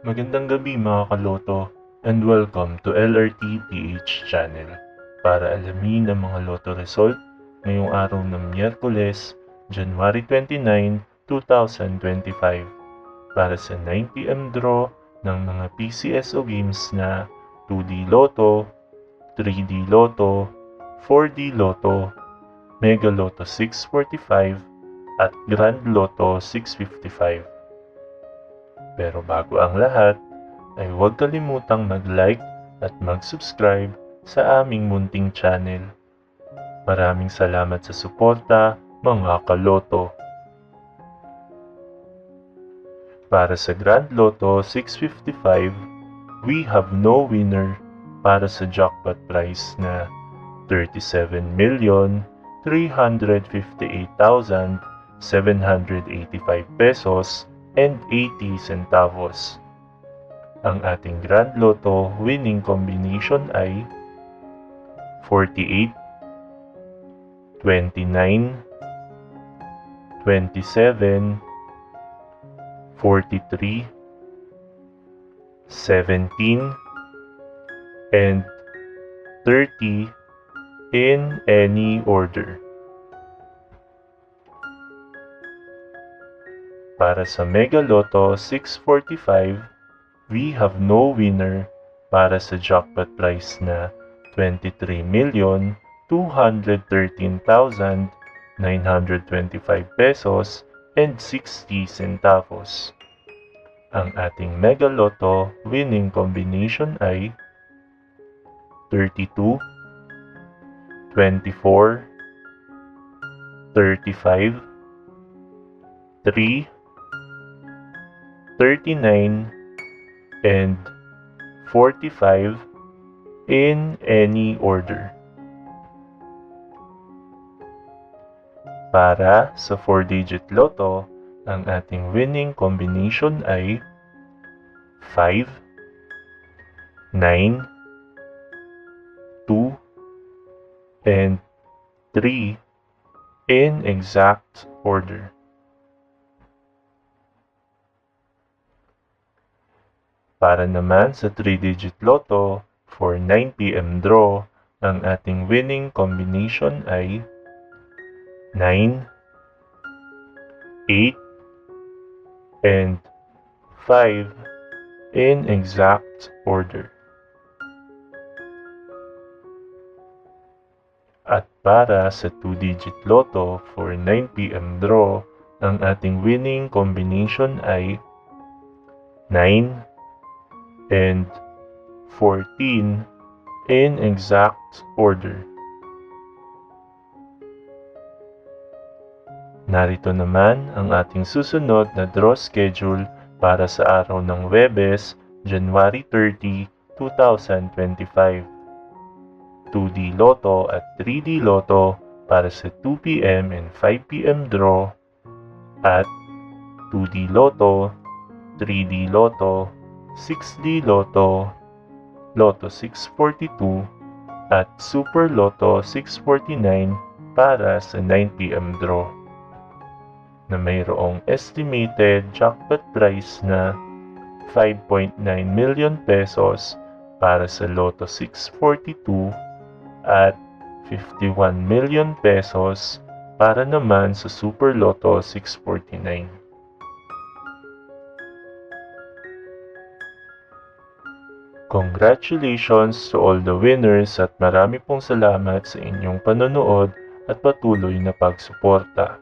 Magandang gabi mga kaloto and welcome to LRT PH channel para alamin ang mga loto result ngayong araw ng Miyerkules, January 29, 2025 para sa 9pm draw ng mga PCSO games na 2D Lotto, 3D Lotto, 4D Lotto, Mega Lotto 645 at Grand Lotto 655. Pero bago ang lahat, ay huwag kalimutang mag-like at mag-subscribe sa aming munting channel. Maraming salamat sa suporta, mga kaloto. Para sa Grand Lotto 655, we have no winner para sa jackpot prize na 37,358,785 pesos and 80 centavos. Ang ating Grand Lotto winning combination ay 48, 29, 27, 43, 17, and 30 in any order. Para sa Mega Lotto 645, we have no winner para sa jackpot prize na 23,213,925 pesos and 60 centavos. Ang ating Mega Lotto winning combination ay 32, 24, 35, 3, 39, and 45 in any order. Para sa 4-digit Lotto, ang ating winning combination ay 5, 9, 2, and 3 in exact order. Para naman sa 3-digit Lotto, for 9pm draw, ang ating winning combination ay 9, 8, and 5 in exact order. At para sa 2-digit Lotto, for 9pm draw, ang ating winning combination ay 9, and 14 in exact order. Narito naman ang ating susunod na draw schedule para sa araw ng Huwebes, January 30, 2025. 2D Lotto at 3D Lotto para sa 2pm and 5pm draw at 2D Lotto, 3D Lotto, 6D Lotto, Lotto 642, at Super Lotto 649 para sa 9pm draw na mayroong estimated jackpot prize na 5.9 million pesos para sa Lotto 642 at 51 million pesos para naman sa Super Lotto 649. Congratulations to all the winners at marami pong salamat sa inyong panonood at patuloy na pagsuporta.